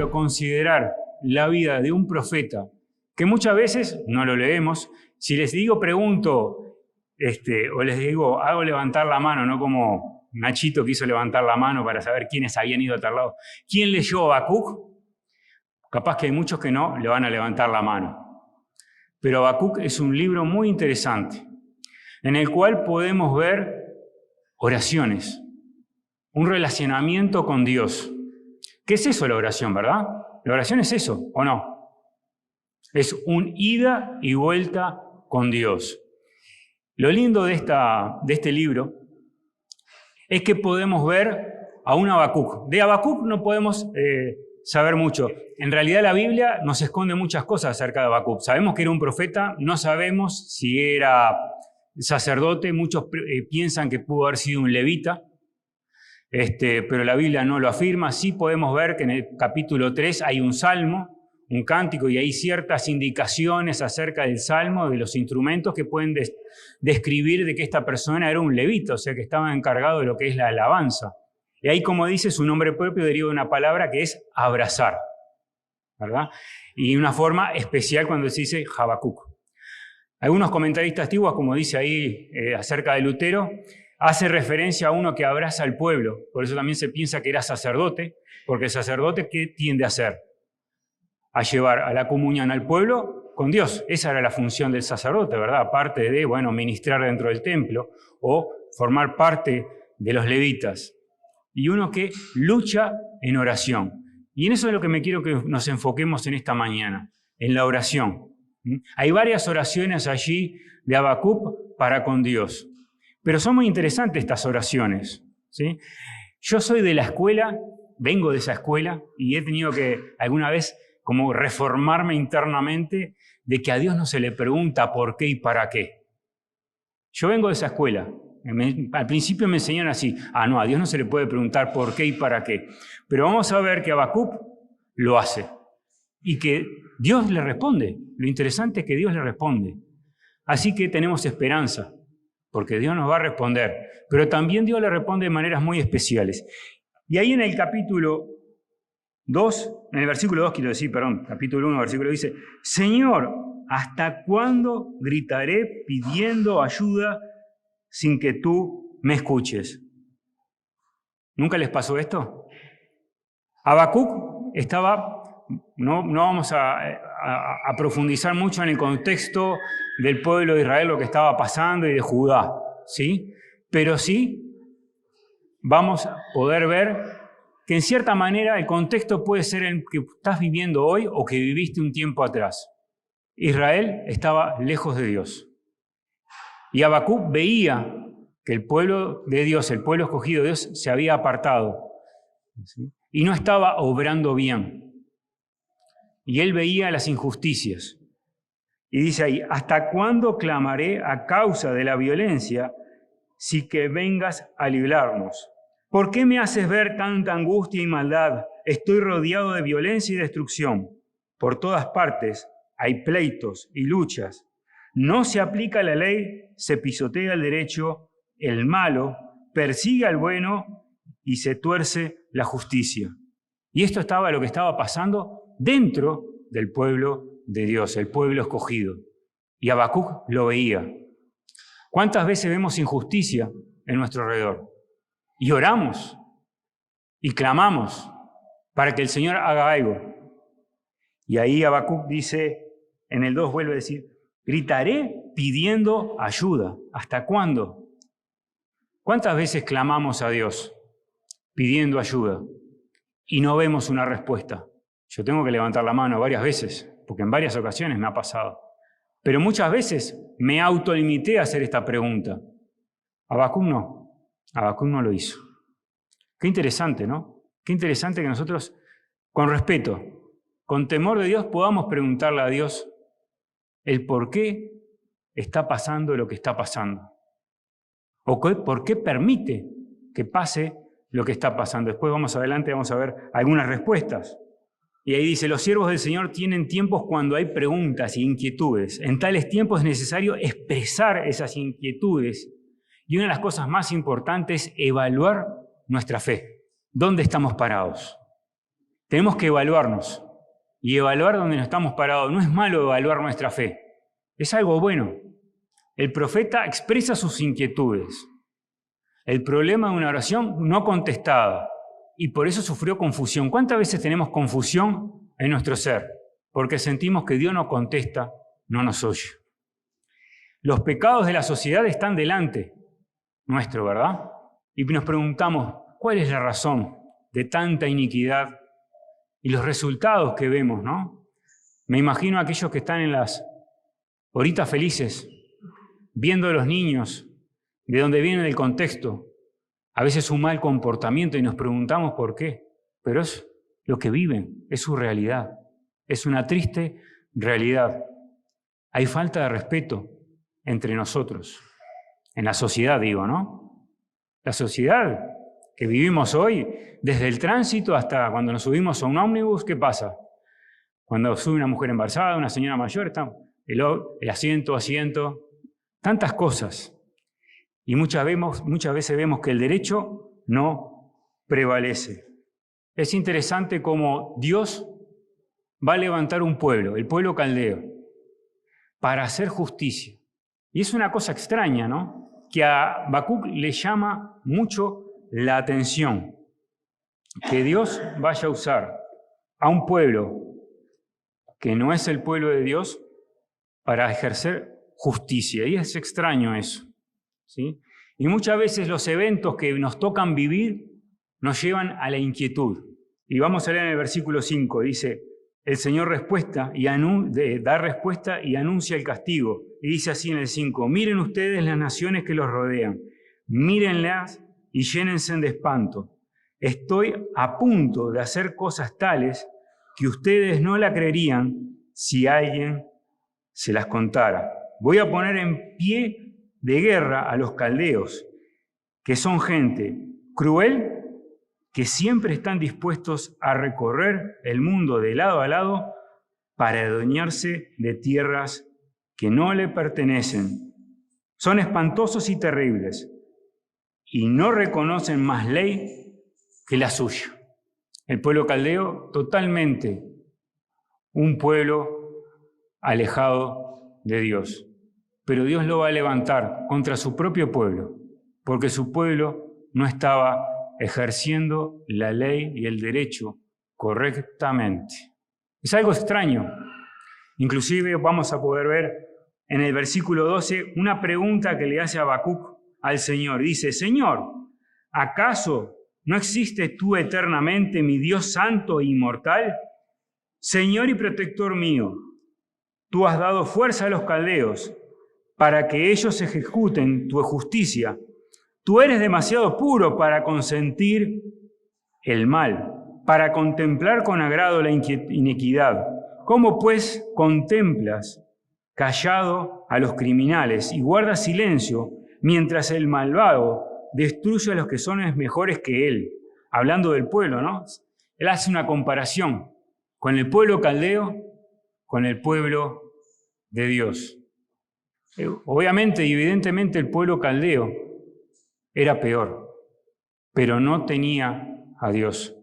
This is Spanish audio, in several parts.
pero considerar la vida de un profeta, que muchas veces no lo leemos. Si les digo, pregunto, o les digo, hago levantar la mano, no como Nachito que hizo levantar la mano para saber quiénes habían ido a tal lado. ¿Quién leyó Habacuc? Capaz que hay muchos que no le van a levantar la mano. Pero Habacuc es un libro muy interesante, en el cual podemos ver oraciones, un relacionamiento con Dios. ¿Qué es eso la oración, verdad? La oración es eso, ¿o no? Es un ida y vuelta con Dios. Lo lindo de este libro es que podemos ver a un Habacuc. De Habacuc no podemos saber mucho. En realidad la Biblia nos esconde muchas cosas acerca de Habacuc. Sabemos que era un profeta, no sabemos si era sacerdote. Muchos piensan que pudo haber sido un levita, pero la Biblia no lo afirma. Sí podemos ver que en el capítulo 3 hay un salmo, un cántico, y hay ciertas indicaciones acerca del salmo, de los instrumentos que pueden describir de que esta persona era un levita, o sea que estaba encargado de lo que es la alabanza. Y ahí, como dice, su nombre propio deriva de una palabra que es abrazar, ¿verdad? Y una forma especial cuando se dice Habacuc. Algunos comentaristas antiguos, como dice ahí acerca de Lutero, hace referencia a uno que abraza al pueblo. Por eso también se piensa que era sacerdote, porque el sacerdote, ¿qué tiende a hacer? A llevar a la comunión al pueblo con Dios. Esa era la función del sacerdote, ¿verdad? Aparte de, ministrar dentro del templo o formar parte de los levitas. Y uno que lucha en oración. Y en eso es lo que me quiero que nos enfoquemos en esta mañana, en la oración. Hay varias oraciones allí de Habacuc para con Dios. Pero son muy interesantes estas oraciones, ¿sí? Yo soy de la escuela, vengo de esa escuela, y he tenido que alguna vez como reformarme internamente de que a Dios no se le pregunta por qué y para qué. Yo vengo de esa escuela. Al principio me enseñaron así, no, a Dios no se le puede preguntar por qué y para qué. Pero vamos a ver que Habacuc lo hace y que Dios le responde. Lo interesante es que Dios le responde. Así que tenemos esperanza, porque Dios nos va a responder. Pero también Dios le responde de maneras muy especiales. Y ahí en el capítulo 2, en el versículo 2 capítulo 1, versículo dice, Señor, ¿hasta cuándo gritaré pidiendo ayuda sin que tú me escuches? ¿Nunca les pasó esto? Habacuc estaba, no vamos a profundizar mucho en el contexto del pueblo de Israel, lo que estaba pasando y de Judá, ¿sí? Pero sí vamos a poder ver que en cierta manera el contexto puede ser el que estás viviendo hoy o que viviste un tiempo atrás. Israel estaba lejos de Dios. Y Habacuc veía que el pueblo de Dios, el pueblo escogido de Dios, se había apartado, ¿sí? Y no estaba obrando bien. Y él veía las injusticias. Y dice ahí, ¿hasta cuándo clamaré a causa de la violencia si que vengas a librarnos? ¿Por qué me haces ver tanta angustia y maldad? Estoy rodeado de violencia y destrucción. Por todas partes hay pleitos y luchas. No se aplica la ley, se pisotea el derecho, el malo persigue al bueno y se tuerce la justicia. Y esto estaba lo que estaba pasando dentro del pueblo de Dios, el pueblo escogido. Y Habacuc lo veía. ¿Cuántas veces vemos injusticia en nuestro alrededor? Y oramos y clamamos para que el Señor haga algo. Y ahí Habacuc dice, en el 2 vuelve a decir, gritaré pidiendo ayuda. ¿Hasta cuándo? ¿Cuántas veces clamamos a Dios pidiendo ayuda y no vemos una respuesta? Yo tengo que levantar la mano varias veces, porque en varias ocasiones me ha pasado. Pero muchas veces me autolimité a hacer esta pregunta. Habacuc no lo hizo. Qué interesante, ¿no? Qué interesante que nosotros, con respeto, con temor de Dios, podamos preguntarle a Dios el por qué está pasando lo que está pasando. O por qué permite que pase lo que está pasando. Después vamos adelante, vamos a ver algunas respuestas. Y ahí dice, los siervos del Señor tienen tiempos cuando hay preguntas e inquietudes. En tales tiempos es necesario expresar esas inquietudes. Y una de las cosas más importantes es evaluar nuestra fe. ¿Dónde estamos parados? Tenemos que evaluarnos y evaluar dónde nos estamos parados. No es malo evaluar nuestra fe, es algo bueno. El profeta expresa sus inquietudes. El problema de una oración no contestada y por eso sufrió confusión. ¿Cuántas veces tenemos confusión en nuestro ser? Porque sentimos que Dios no contesta, no nos oye. Los pecados de la sociedad están delante nuestro, ¿verdad? Y nos preguntamos, ¿cuál es la razón de tanta iniquidad y los resultados que vemos, ¿no? Me imagino a aquellos que están en las horitas felices, viendo a los niños, de dónde viene el contexto, a veces un mal comportamiento y nos preguntamos por qué, pero es lo que viven, es su realidad, es una triste realidad. Hay falta de respeto entre nosotros, en la sociedad digo, ¿no? La sociedad que vivimos hoy, desde el tránsito hasta cuando nos subimos a un ómnibus, ¿qué pasa? Cuando sube una mujer embarazada, una señora mayor, está el asiento, tantas cosas. Y muchas veces vemos que el derecho no prevalece. Es interesante cómo Dios va a levantar un pueblo, el pueblo caldeo, para hacer justicia. Y es una cosa extraña, ¿no? Que a Habacuc le llama mucho la atención. Que Dios vaya a usar a un pueblo que no es el pueblo de Dios para ejercer justicia. Y es extraño eso, ¿sí? Y muchas veces los eventos que nos tocan vivir nos llevan a la inquietud. Y vamos a leer en el versículo 5, dice, el Señor da respuesta y anuncia el castigo. Y dice así en el 5, miren ustedes las naciones que los rodean, mírenlas y llénense de espanto. Estoy a punto de hacer cosas tales que ustedes no la creerían si alguien se las contara. Voy a poner en pie de guerra a los caldeos, que son gente cruel, que siempre están dispuestos a recorrer el mundo de lado a lado para adueñarse de tierras que no le pertenecen. Son espantosos y terribles y no reconocen más ley que la suya. El pueblo caldeo, totalmente un pueblo alejado de Dios. Pero Dios lo va a levantar contra su propio pueblo, porque su pueblo no estaba ejerciendo la ley y el derecho correctamente. Es algo extraño. Inclusive vamos a poder ver en el versículo 12 una pregunta que le hace Habacuc al Señor. Dice, Señor, ¿acaso no existes tú eternamente, mi Dios santo e inmortal? Señor y protector mío, tú has dado fuerza a los caldeos para que ellos ejecuten tu justicia. Tú eres demasiado puro para consentir el mal, para contemplar con agrado la iniquidad. ¿Cómo pues contemplas callado a los criminales y guardas silencio mientras el malvado destruye a los que son mejores que él? Hablando del pueblo, ¿no? Él hace una comparación con el pueblo caldeo, con el pueblo de Dios. Obviamente y evidentemente el pueblo caldeo era peor, pero no tenía a Dios,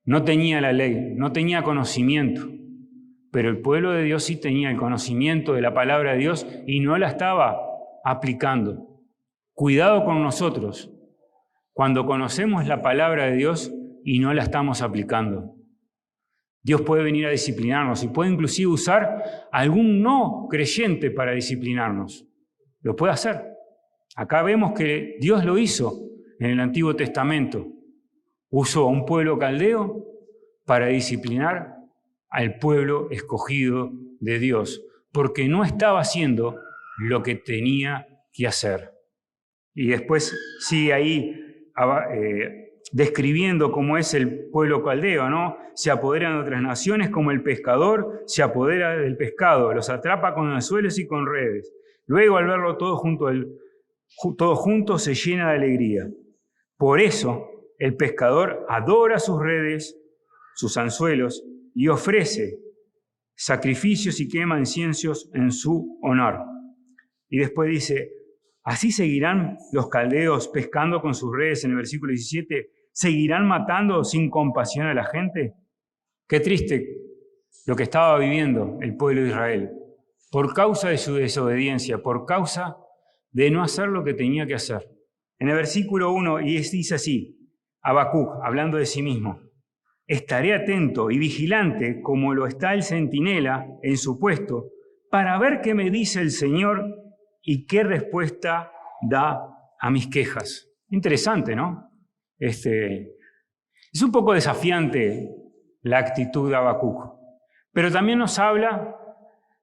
no tenía la ley, no tenía conocimiento, pero el pueblo de Dios sí tenía el conocimiento de la palabra de Dios y no la estaba aplicando. Cuidado con nosotros cuando conocemos la palabra de Dios y no la estamos aplicando. Dios puede venir a disciplinarnos y puede inclusive usar a algún no creyente para disciplinarnos. Lo puede hacer. Acá vemos que Dios lo hizo en el Antiguo Testamento. Usó a un pueblo caldeo para disciplinar al pueblo escogido de Dios, porque no estaba haciendo lo que tenía que hacer. Y después sigue ahí describiendo cómo es el pueblo caldeo, ¿no? Se apoderan de otras naciones como el pescador se apodera del pescado, los atrapa con anzuelos y con redes. Luego, al verlo todo junto, se llena de alegría. Por eso, el pescador adora sus redes, sus anzuelos, y ofrece sacrificios y quema inciensos en su honor. Y después dice, ¿así seguirán los caldeos pescando con sus redes en el versículo 17? ¿Seguirán matando sin compasión a la gente? Qué triste lo que estaba viviendo el pueblo de Israel, por causa de su desobediencia, por causa de no hacer lo que tenía que hacer. En el versículo 1, y dice así, Habacuc, hablando de sí mismo, estaré atento y vigilante como lo está el centinela en su puesto, para ver qué me dice el Señor y qué respuesta da a mis quejas. Interesante, ¿no? Es un poco desafiante la actitud de Habacuc, pero también nos habla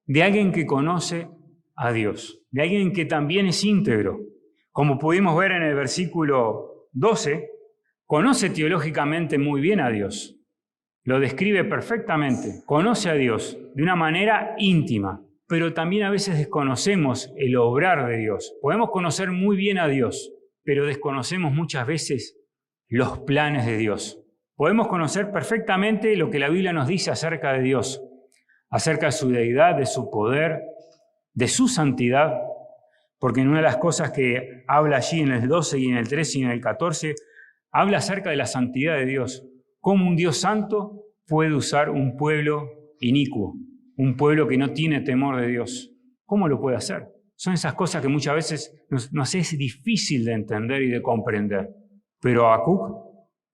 de alguien que conoce a Dios, de alguien que también es íntegro. Como pudimos ver en el versículo 12, conoce teológicamente muy bien a Dios. Lo describe perfectamente. Conoce a Dios de una manera íntima, pero también a veces desconocemos el obrar de Dios. Podemos conocer muy bien a Dios, pero desconocemos muchas veces los planes de Dios. Podemos conocer perfectamente lo que la Biblia nos dice acerca de Dios, acerca de su deidad, de su poder, de su santidad, porque en una de las cosas que habla allí en el 12 y en el 13 y en el 14, habla acerca de la santidad de Dios. Cómo un Dios santo puede usar un pueblo inicuo, un pueblo que no tiene temor de Dios. ¿Cómo lo puede hacer? Son esas cosas que muchas veces nos es difícil de entender y de comprender. Pero Habacuc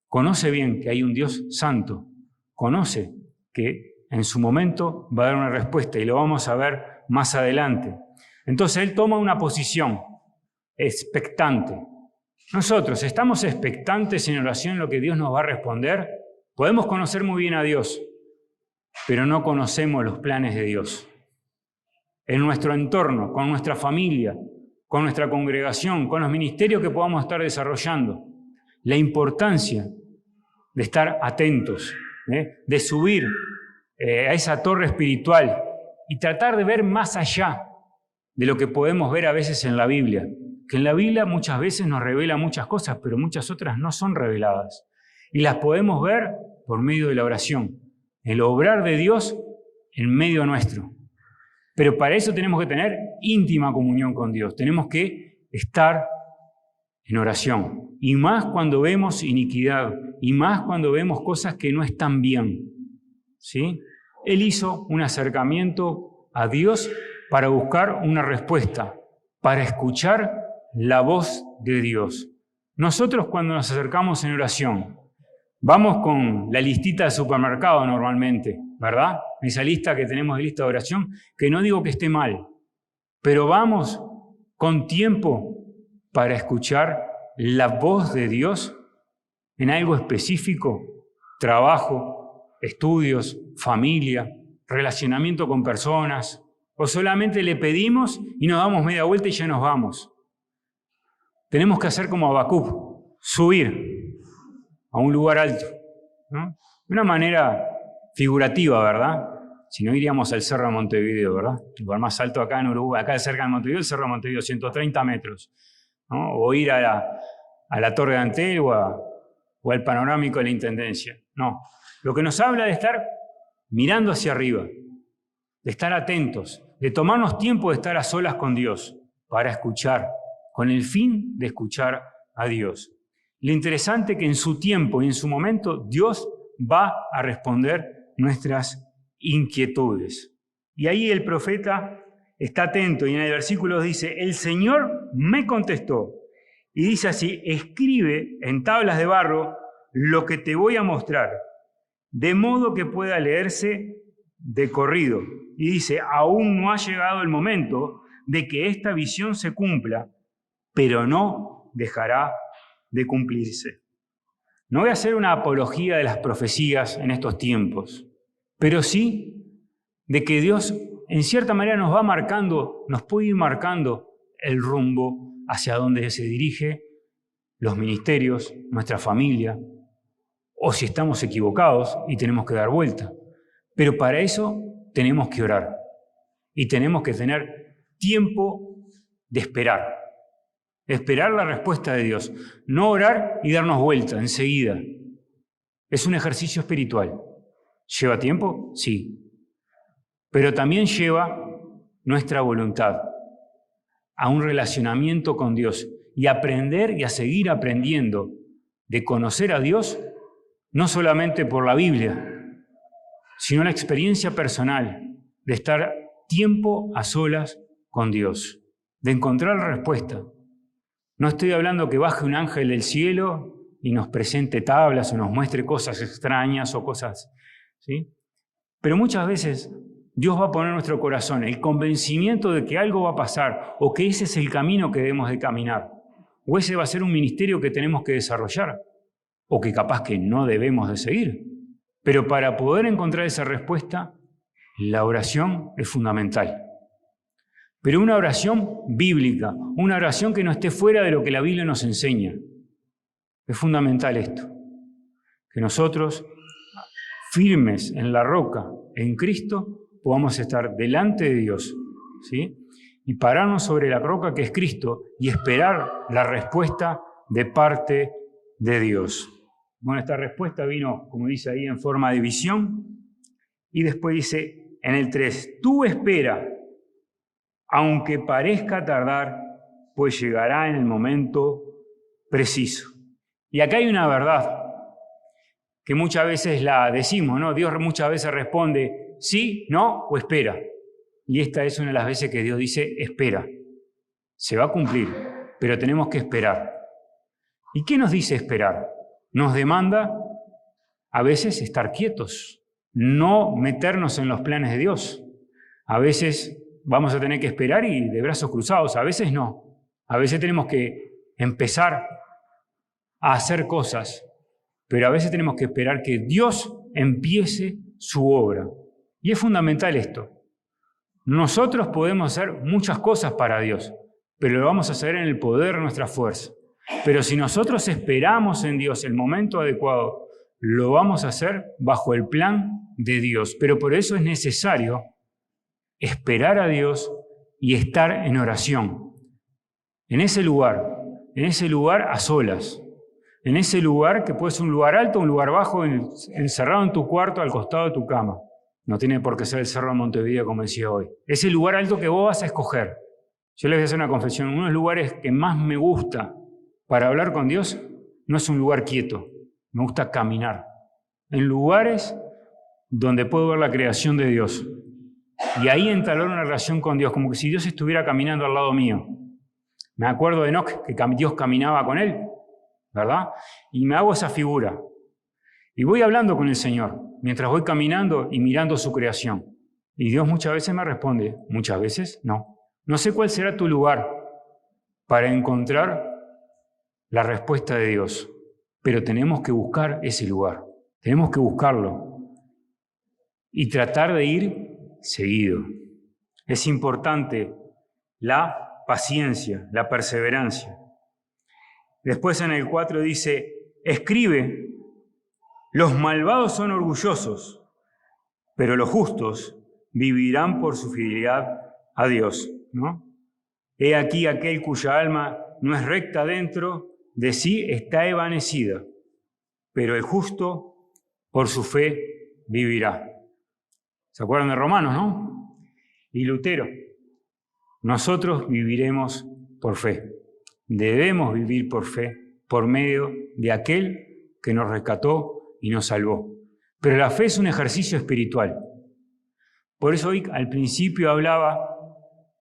conoce bien que hay un Dios santo, conoce que en su momento va a dar una respuesta y lo vamos a ver más adelante. Entonces él toma una posición expectante. Nosotros estamos expectantes en oración en lo que Dios nos va a responder. Podemos conocer muy bien a Dios, pero no conocemos los planes de Dios. En nuestro entorno, con nuestra familia, con nuestra congregación, con los ministerios que podamos estar desarrollando. La importancia de estar atentos, de subir a esa torre espiritual y tratar de ver más allá de lo que podemos ver a veces en la Biblia. Que en la Biblia muchas veces nos revela muchas cosas, pero muchas otras no son reveladas. Y las podemos ver por medio de la oración, el obrar de Dios en medio nuestro. Pero para eso tenemos que tener íntima comunión con Dios. Tenemos que estar en oración. Y más cuando vemos iniquidad, y más cuando vemos cosas que no están bien. ¿Sí? Él hizo un acercamiento a Dios para buscar una respuesta, para escuchar la voz de Dios. Nosotros cuando nos acercamos en oración, vamos con la listita de supermercado normalmente, ¿verdad? Esa lista que tenemos de lista de oración, que no digo que esté mal, pero vamos con tiempo para escuchar la voz de Dios en algo específico, trabajo, estudios, familia, relacionamiento con personas, o solamente le pedimos y nos damos media vuelta y ya nos vamos. Tenemos que hacer como Habacuc, subir a un lugar alto, ¿no? De una manera figurativa, ¿verdad? Si no, iríamos al Cerro de Montevideo, ¿verdad? El lugar más alto acá en Uruguay, acá cerca de Montevideo, el Cerro de Montevideo, 130 metros. ¿No? O ir a la Torre de Antel o al panorámico de la Intendencia. No, lo que nos habla de estar mirando hacia arriba, de estar atentos, de tomarnos tiempo de estar a solas con Dios para escuchar, con el fin de escuchar a Dios. Lo interesante es que en su tiempo y en su momento Dios va a responder nuestras inquietudes. Y ahí el profeta está atento y en el versículo dice, el Señor me contestó. Y dice así, escribe en tablas de barro lo que te voy a mostrar, de modo que pueda leerse de corrido. Y dice, aún no ha llegado el momento de que esta visión se cumpla, pero no dejará de cumplirse. No voy a hacer una apología de las profecías en estos tiempos, pero sí de que Dios en cierta manera nos va marcando, nos puede ir marcando el rumbo hacia donde se dirige los ministerios, nuestra familia, o si estamos equivocados y tenemos que dar vuelta. Pero para eso tenemos que orar y tenemos que tener tiempo de esperar la respuesta de Dios, no orar y darnos vuelta enseguida. Es un ejercicio espiritual. ¿Lleva tiempo? Sí. Pero también lleva nuestra voluntad a un relacionamiento con Dios y aprender y a seguir aprendiendo de conocer a Dios, no solamente por la Biblia, sino la experiencia personal de estar tiempo a solas con Dios, de encontrar la respuesta. No estoy hablando que baje un ángel del cielo y nos presente tablas o nos muestre cosas extrañas o cosas, ¿sí? Pero muchas veces Dios va a poner en nuestro corazón el convencimiento de que algo va a pasar o que ese es el camino que debemos de caminar, o ese va a ser un ministerio que tenemos que desarrollar, o que capaz que no debemos de seguir. Pero para poder encontrar esa respuesta, la oración es fundamental. Pero una oración bíblica, una oración que no esté fuera de lo que la Biblia nos enseña. Es fundamental esto, que nosotros, firmes en la roca, en Cristo, podamos estar delante de Dios, ¿sí? Y pararnos sobre la roca que es Cristo y esperar la respuesta de parte de Dios. Bueno, esta respuesta vino, como dice ahí, en forma de visión. Y después dice en el 3, tú espera, aunque parezca tardar, pues llegará en el momento preciso. Y acá hay una verdad que muchas veces la decimos, ¿no? Dios muchas veces responde sí, no o espera. Y esta es una de las veces que Dios dice espera. Se va a cumplir, pero tenemos que esperar. ¿Y qué nos dice esperar? Nos demanda a veces estar quietos, no meternos en los planes de Dios. A veces vamos a tener que esperar y de brazos cruzados, a veces no. A veces tenemos que empezar a hacer cosas, pero a veces tenemos que esperar que Dios empiece su obra. Y es fundamental esto. Nosotros podemos hacer muchas cosas para Dios, pero lo vamos a hacer en el poder de nuestra fuerza. Pero si nosotros esperamos en Dios el momento adecuado, lo vamos a hacer bajo el plan de Dios. Pero por eso es necesario esperar a Dios y estar en oración. En ese lugar a solas. En ese lugar que puede ser un lugar alto o un lugar bajo, encerrado en tu cuarto al costado de tu cama. No tiene por qué ser el Cerro de Montevideo, como decía hoy. Ese lugar alto que vos vas a escoger. Yo les voy a hacer una confesión. Uno de los lugares que más me gusta para hablar con Dios no es un lugar quieto. Me gusta caminar. En lugares donde puedo ver la creación de Dios. Y ahí entablar una relación con Dios, como que si Dios estuviera caminando al lado mío. Me acuerdo de Enoc, que Dios caminaba con él, ¿verdad? Y me hago esa figura. Y voy hablando con el Señor, mientras voy caminando y mirando su creación. Y Dios muchas veces me responde, muchas veces no. No sé cuál será tu lugar para encontrar la respuesta de Dios, pero tenemos que buscar ese lugar. Tenemos que buscarlo y tratar de ir seguido. Es importante la paciencia, la perseverancia. Después en el 4 dice, escribe, los malvados son orgullosos, pero los justos vivirán por su fidelidad a Dios, ¿no? He aquí aquel cuya alma no es recta dentro de sí está evanecida, pero el justo por su fe vivirá. ¿Se acuerdan de Romanos, no? Y Lutero. Nosotros viviremos por fe. Debemos vivir por fe, por medio de aquel que nos rescató y nos salvó. Pero la fe es un ejercicio espiritual. Por eso hoy al principio hablaba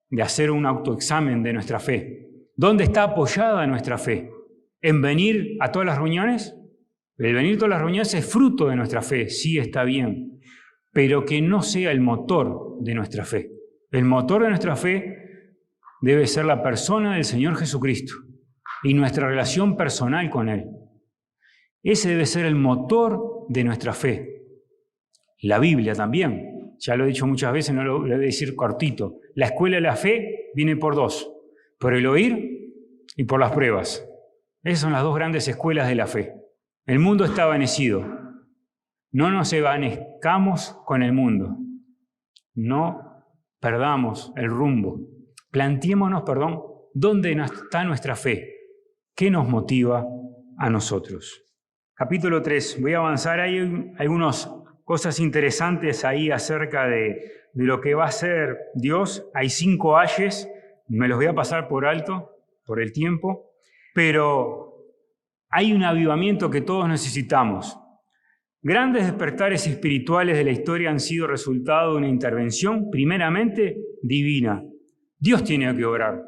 de hacer un autoexamen de nuestra fe. ¿Dónde está apoyada nuestra fe? ¿En venir a todas las reuniones? El venir a todas las reuniones es fruto de nuestra fe, sí está bien, pero que no sea el motor de nuestra fe. El motor de nuestra fe debe ser la persona del Señor Jesucristo y nuestra relación personal con Él. Ese debe ser el motor de nuestra fe. La Biblia también, ya lo he dicho muchas veces, no lo voy a decir cortito. La escuela de la fe viene por dos, por el oír y por las pruebas. Esas son las dos grandes escuelas de la fe. El mundo está evanecido. No nos evanezcamos con el mundo. No perdamos el rumbo. Planteémonos, ¿dónde está nuestra fe? ¿Qué nos motiva a nosotros? Capítulo 3. Voy a avanzar. Hay algunas cosas interesantes ahí acerca de lo que va a ser Dios. Hay 5 ayes. Me los voy a pasar por alto, por el tiempo. Pero hay un avivamiento que todos necesitamos. Grandes despertares espirituales de la historia han sido resultado de una intervención primeramente divina. Dios tiene que obrar.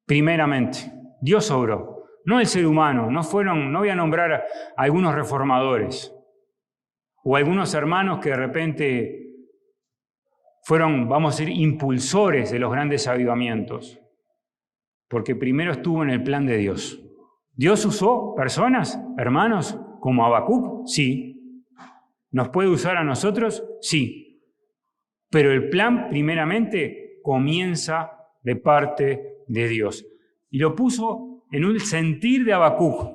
Primeramente, Dios obró, no el ser humano. No voy a nombrar a algunos reformadores o algunos hermanos que de repente fueron, vamos a decir, impulsores de los grandes avivamientos, porque primero estuvo en el plan de Dios. ¿Dios usó personas, hermanos, como Habacuc? Sí. ¿Nos puede usar a nosotros? Sí. Pero el plan primeramente comienza de parte de Dios. Y lo puso en un sentir de Habacuc,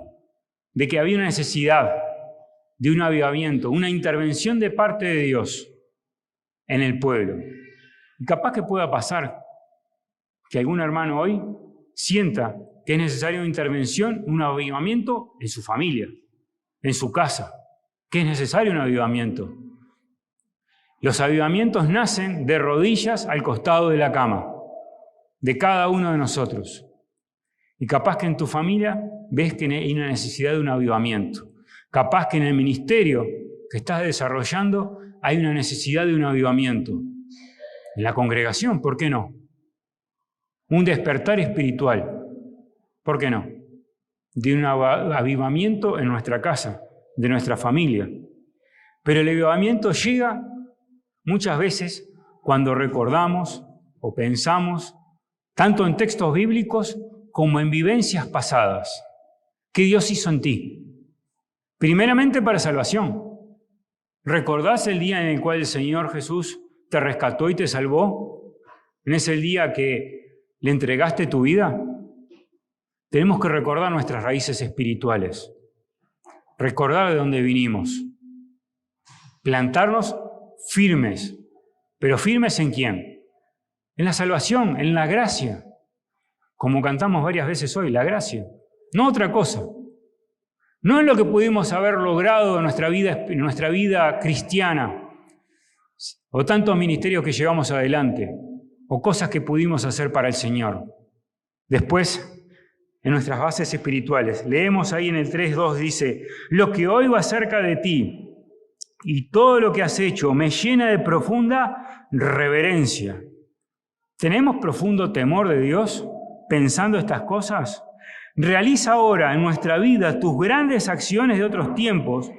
de que había una necesidad de un avivamiento, una intervención de parte de Dios en el pueblo. Y capaz que pueda pasar que algún hermano hoy sienta que es necesaria una intervención, un avivamiento en su familia, en su casa, que es necesario un avivamiento. Los avivamientos nacen de rodillas al costado de la cama, de cada uno de nosotros. Y capaz que en tu familia ves que hay una necesidad de un avivamiento. Capaz que en el ministerio que estás desarrollando hay una necesidad de un avivamiento. En la congregación, ¿por qué no? Un despertar espiritual, ¿por qué no? De un avivamiento en nuestra casa, de nuestra familia. Pero el avivamiento llega muchas veces cuando recordamos o pensamos, tanto en textos bíblicos como en vivencias pasadas, que Dios hizo en ti. Primeramente para salvación. ¿Recordás el día en el cual el Señor Jesús te rescató y te salvó? ¿En ese día que le entregaste tu vida? Tenemos que recordar nuestras raíces espirituales. Recordar de dónde vinimos. Plantarnos firmes. ¿Pero firmes en quién? En la salvación, en la gracia. Como cantamos varias veces hoy, la gracia. No otra cosa. No en lo que pudimos haber logrado en nuestra vida cristiana, o tantos ministerios que llevamos adelante, o cosas que pudimos hacer para el Señor. Después, en nuestras bases espirituales, leemos ahí en el 3:2, dice, lo que oigo acerca de ti y todo lo que has hecho me llena de profunda reverencia. ¿Tenemos profundo temor de Dios pensando estas cosas? Realiza ahora en nuestra vida tus grandes acciones de otros tiempos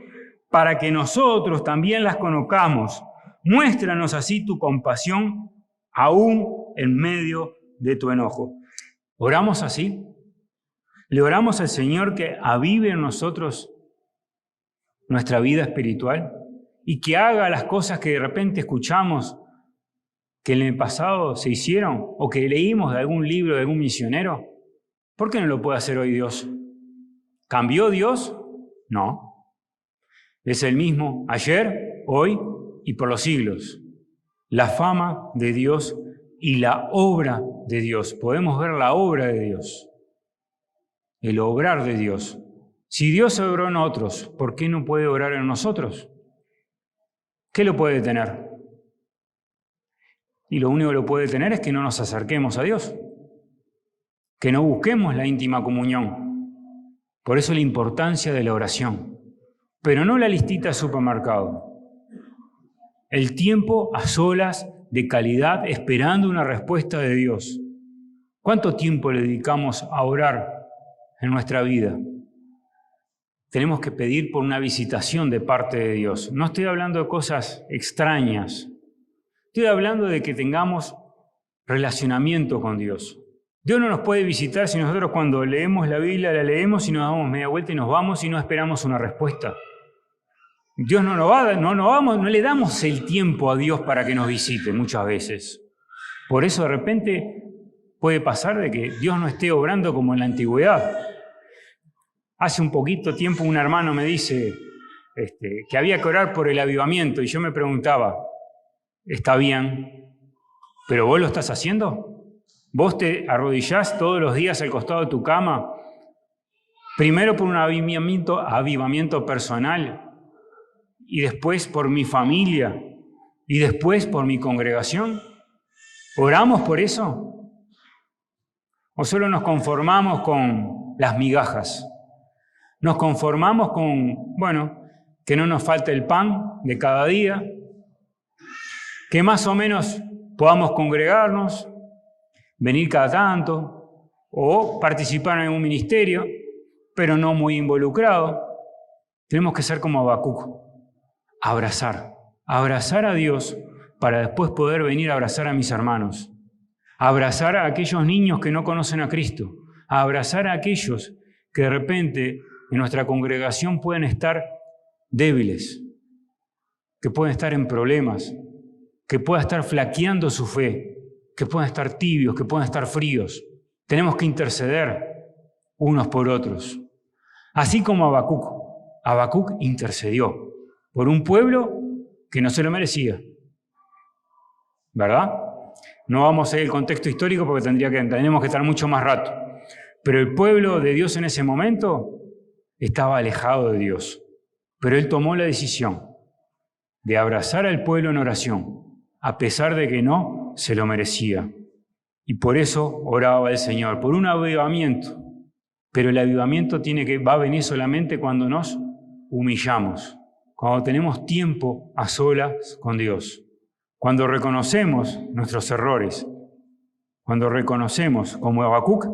para que nosotros también las conozcamos. Muéstranos así tu compasión aún en medio de tu enojo. ¿Oramos así? ¿Le oramos al Señor que avive en nosotros nuestra vida espiritual y que haga las cosas que de repente escuchamos que en el pasado se hicieron o que leímos de algún libro de algún misionero? ¿Por qué no lo puede hacer hoy Dios? ¿Cambió Dios? No. Es el mismo ayer, hoy y por los siglos. La fama de Dios y la obra de Dios. Podemos ver la obra de Dios. El obrar de Dios. Si Dios obró en otros, ¿por qué no puede obrar en nosotros? ¿Qué lo puede detener? Y lo único que lo puede detener es que no nos acerquemos a Dios. Que no busquemos la íntima comunión. Por eso la importancia de la oración. Pero no la listita de supermercado. El tiempo a solas, de calidad, esperando una respuesta de Dios. ¿Cuánto tiempo le dedicamos a orar en nuestra vida? Tenemos que pedir por una visitación de parte de Dios. No estoy hablando de cosas extrañas. Estoy hablando de que tengamos relacionamiento con Dios. Dios no nos puede visitar si nosotros cuando leemos la Biblia, la leemos y nos damos media vuelta y nos vamos y no esperamos una respuesta. Dios no le damos el tiempo a Dios para que nos visite muchas veces. Por eso de repente puede pasar de que Dios no esté obrando como en la antigüedad. Hace un poquito tiempo un hermano me dice que había que orar por el avivamiento y yo me preguntaba, está bien, ¿pero vos lo estás haciendo? ¿Vos te arrodillás todos los días al costado de tu cama? Primero por un avivamiento personal, y después por mi familia, y después por mi congregación. ¿Oramos por eso? ¿O solo nos conformamos con las migajas? Nos conformamos con, que no nos falte el pan de cada día, que más o menos podamos congregarnos, venir cada tanto o participar en un ministerio, pero no muy involucrado. Tenemos que ser como Habacuc, abrazar a Dios para después poder venir a abrazar a mis hermanos, abrazar a aquellos niños que no conocen a Cristo, a abrazar a aquellos que de repente en nuestra congregación pueden estar débiles, que pueden estar en problemas, que puedan estar flaqueando su fe, que puedan estar tibios, que puedan estar fríos. Tenemos que interceder unos por otros. Así como Habacuc intercedió por un pueblo que no se lo merecía. ¿Verdad? No vamos a ir al contexto histórico porque tenemos que estar mucho más rato. Pero el pueblo de Dios en ese momento estaba alejado de Dios. Pero él tomó la decisión de abrazar al pueblo en oración, a pesar de que no se lo merecía. Y por eso oraba al Señor, por un avivamiento. Pero el avivamiento va a venir solamente cuando nos humillamos, cuando tenemos tiempo a solas con Dios, cuando reconocemos nuestros errores, cuando reconocemos, como Habacuc,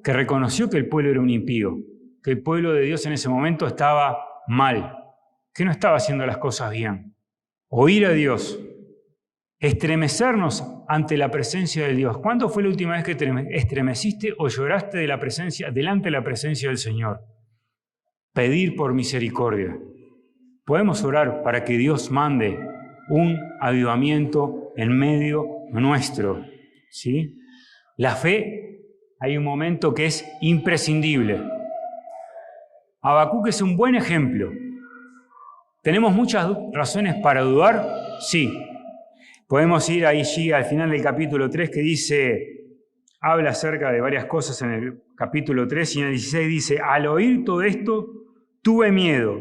que reconoció que el pueblo era un impío, que el pueblo de Dios en ese momento estaba mal, que no estaba haciendo las cosas bien. Oír a Dios, estremecernos ante la presencia de Dios. ¿Cuándo fue la última vez que estremeciste o lloraste delante de la presencia del Señor? Pedir por misericordia. Podemos orar para que Dios mande un avivamiento en medio nuestro, ¿sí? La fe, hay un momento que es imprescindible. Habacuc es un buen ejemplo. ¿Tenemos muchas razones para dudar? Sí. Podemos ir allí al final del capítulo 3 que habla acerca de varias cosas en el capítulo 3 y en el 16 dice: al oír todo esto, tuve miedo,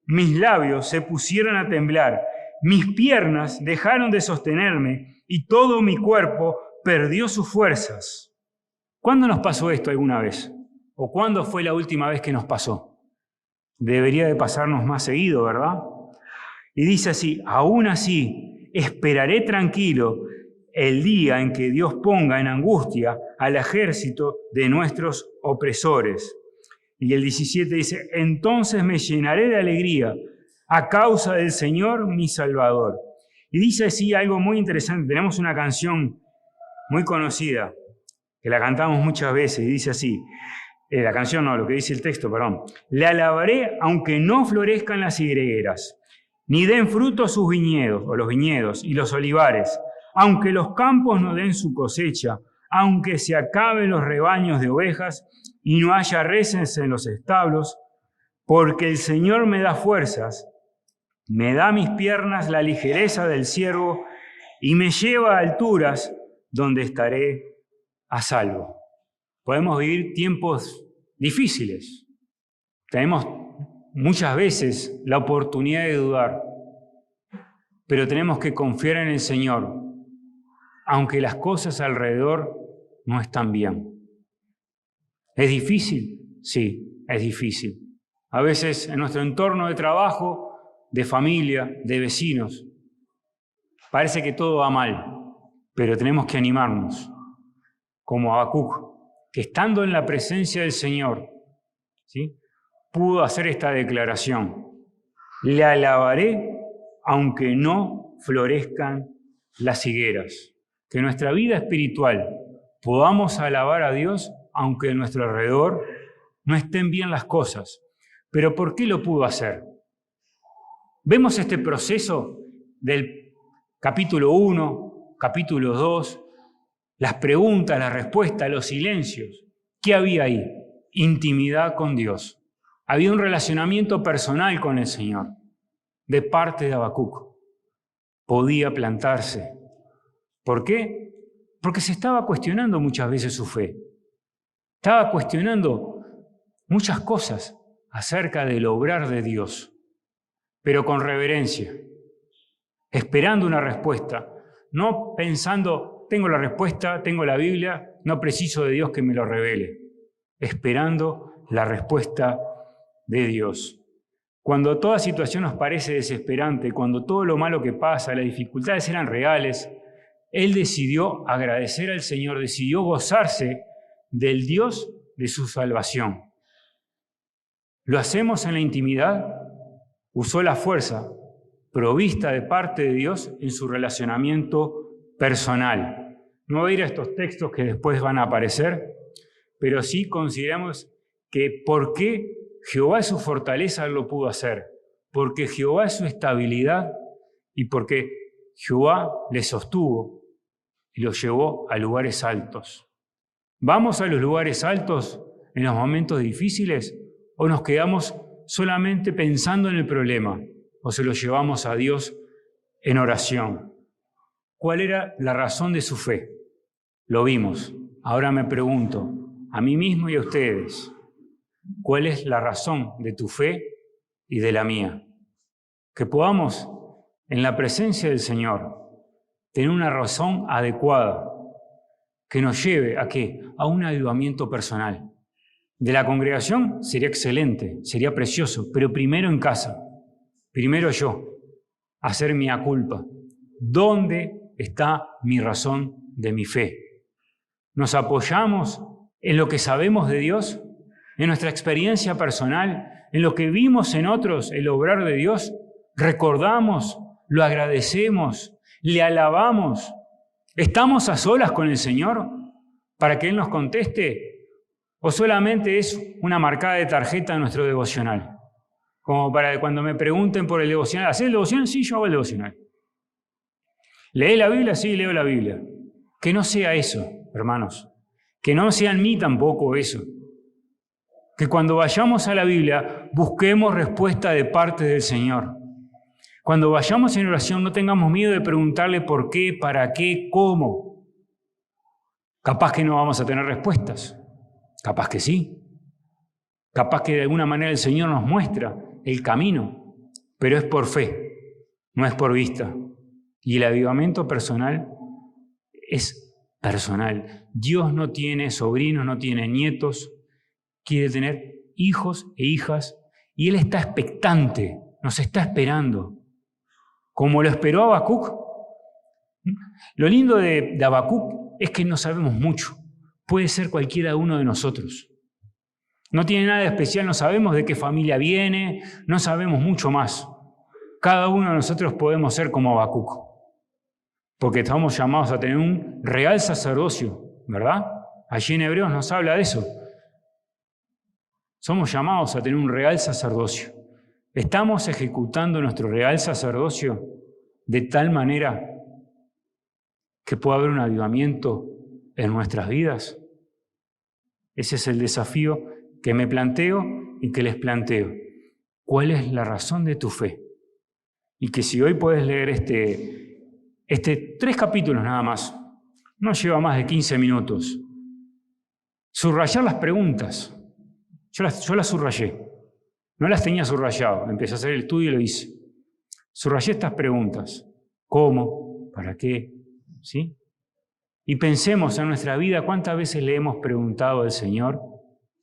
mis labios se pusieron a temblar, mis piernas dejaron de sostenerme y todo mi cuerpo perdió sus fuerzas. ¿Cuándo nos pasó esto alguna vez? ¿O cuándo fue la última vez que nos pasó? Debería de pasarnos más seguido, ¿verdad? Y dice así: aún así, esperaré tranquilo el día en que Dios ponga en angustia al ejército de nuestros opresores. Y el 17 dice: entonces me llenaré de alegría a causa del Señor mi Salvador. Y dice así algo muy interesante. Tenemos una canción muy conocida, que la cantamos muchas veces, y dice así, la canción no, lo que dice el texto, perdón. Le alabaré aunque no florezcan las higueras, ni den fruto sus viñedos, o los viñedos y los olivares, aunque los campos no den su cosecha, aunque se acaben los rebaños de ovejas y no haya reses en los establos, porque el Señor me da fuerzas, me da a mis piernas la ligereza del ciervo y me lleva a alturas donde estaré a salvo. Podemos vivir tiempos difíciles. Tenemos muchas veces la oportunidad de dudar, pero tenemos que confiar en el Señor, aunque las cosas alrededor no están bien. ¿Es difícil? Sí, es difícil. A veces en nuestro entorno de trabajo, de familia, de vecinos, parece que todo va mal, pero tenemos que animarnos, como Habacuc, que estando en la presencia del Señor, ¿sí?, pudo hacer esta declaración: le alabaré aunque no florezcan las higueras. Que en nuestra vida espiritual podamos alabar a Dios aunque a nuestro alrededor no estén bien las cosas. ¿Pero por qué lo pudo hacer? Vemos este proceso del capítulo 1, capítulo 2, las preguntas, las respuestas, los silencios. ¿Qué había ahí? Intimidad con Dios. Había un relacionamiento personal con el Señor de parte de Habacuc. Podía plantarse. ¿Por qué? Porque se estaba cuestionando muchas veces su fe. Estaba cuestionando muchas cosas acerca del obrar de Dios, pero con reverencia, esperando una respuesta, no pensando, tengo la respuesta, tengo la Biblia, no preciso de Dios que me lo revele, esperando la respuesta de Dios. Cuando toda situación nos parece desesperante, cuando todo lo malo que pasa, las dificultades eran reales, él decidió agradecer al Señor, decidió gozarse del Dios de su salvación. ¿Lo hacemos en la intimidad? Usó la fuerza provista de parte de Dios en su relacionamiento personal. No voy a ir a estos textos que después van a aparecer, pero sí consideramos que por qué Jehová es su fortaleza, él lo pudo hacer. Porque Jehová es su estabilidad y porque Jehová le sostuvo y lo llevó a lugares altos. ¿Vamos a los lugares altos en los momentos difíciles o nos quedamos solamente pensando en el problema o se lo llevamos a Dios en oración? ¿Cuál era la razón de su fe? Lo vimos. Ahora me pregunto, a mí mismo y a ustedes, ¿cuál es la razón de tu fe y de la mía? Que podamos, en la presencia del Señor, tener una razón adecuada que nos lleve ¿a qué? A un avivamiento personal. De la congregación sería excelente, sería precioso, pero primero en casa, primero yo, hacer mi culpa. ¿Dónde está mi razón de mi fe? ¿Nos apoyamos en lo que sabemos de Dios? ¿En nuestra experiencia personal? ¿En lo que vimos en otros, el obrar de Dios? ¿Recordamos? ¿Lo agradecemos? ¿Le alabamos? ¿Estamos a solas con el Señor para que Él nos conteste? ¿O solamente es una marcada de tarjeta en nuestro devocional? Como para que cuando me pregunten por el devocional, ¿hacés el devocional? Sí, yo hago el devocional. ¿Leí la Biblia? Sí, leo la Biblia. Que no sea eso, hermanos. Que no sea en mí tampoco eso. Que cuando vayamos a la Biblia busquemos respuesta de parte del Señor. Cuando vayamos en oración no tengamos miedo de preguntarle por qué, para qué, cómo. Capaz que no vamos a tener respuestas. Capaz que sí. Capaz que de alguna manera el Señor nos muestra el camino, pero es por fe, no es por vista. Y el avivamiento personal es personal. Dios no tiene sobrinos, no tiene nietos, quiere tener hijos e hijas y Él está expectante, nos está esperando. Como lo esperó Habacuc. Lo lindo de Habacuc es que no sabemos mucho. Puede ser cualquiera uno de nosotros. No tiene nada de especial, no sabemos de qué familia viene, no sabemos mucho más. Cada uno de nosotros podemos ser como Habacuc, porque estamos llamados a tener un real sacerdocio, ¿verdad? Allí en Hebreos nos habla de eso. Somos llamados a tener un real sacerdocio. ¿Estamos ejecutando nuestro real sacerdocio de tal manera que pueda haber un avivamiento en nuestras vidas? Ese es el desafío que me planteo y que les planteo. ¿Cuál es la razón de tu fe? Y que si hoy puedes leer 3 capítulos nada más, no lleva más de 15 minutos. Subrayar las preguntas. Yo las subrayé. No las tenía subrayado. Empecé a hacer el estudio y lo hice. Subrayé estas preguntas. ¿Cómo? ¿Para qué? ¿Sí? Y pensemos en nuestra vida cuántas veces le hemos preguntado al Señor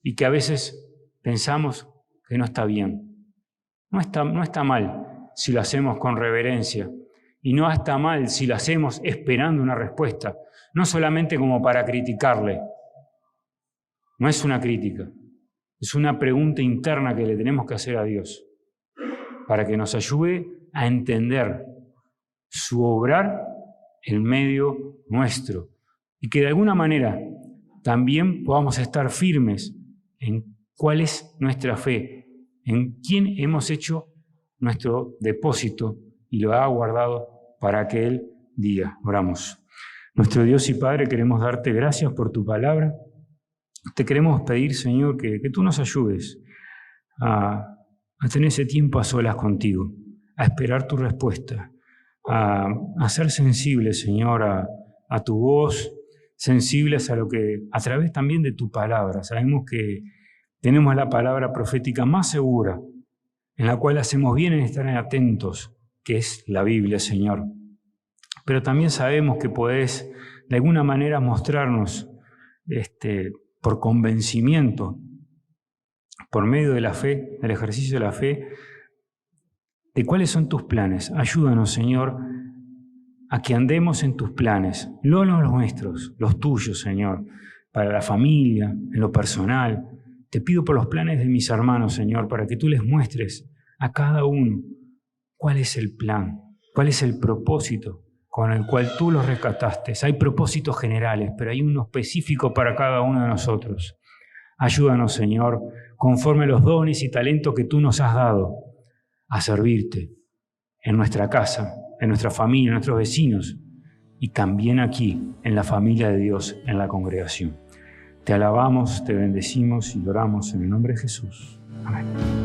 y que a veces pensamos que no está bien. No está mal si lo hacemos con reverencia y no está mal si lo hacemos esperando una respuesta, no solamente como para criticarle. No es una crítica, es una pregunta interna que le tenemos que hacer a Dios para que nos ayude a entender su obrar en medio nuestro y que de alguna manera también podamos estar firmes en cuál es nuestra fe, en quién hemos hecho nuestro depósito y lo ha guardado para aquel día. Oramos. Nuestro Dios y Padre, queremos darte gracias por tu palabra. Te queremos pedir, Señor, que tú nos ayudes a tener ese tiempo a solas contigo, a esperar tu respuesta, a ser sensibles, Señor, a tu voz, sensibles a lo que, a través también de tu palabra. Sabemos que tenemos la palabra profética más segura, en la cual hacemos bien en estar atentos, que es la Biblia, Señor. Pero también sabemos que podés, de alguna manera, mostrarnos por convencimiento, por medio de la fe, del ejercicio de la fe, de cuáles son tus planes. Ayúdanos, Señor, a que andemos en tus planes, no los nuestros, los tuyos, Señor, para la familia, en lo personal. Te pido por los planes de mis hermanos, Señor, para que tú les muestres a cada uno cuál es el plan, cuál es el propósito con el cual tú los rescataste. Hay propósitos generales, pero hay uno específico para cada uno de nosotros. Ayúdanos, Señor, conforme a los dones y talentos que tú nos has dado, a servirte en nuestra casa, en nuestra familia, en nuestros vecinos y también aquí, en la familia de Dios, en la congregación. Te alabamos, te bendecimos y oramos en el nombre de Jesús. Amén.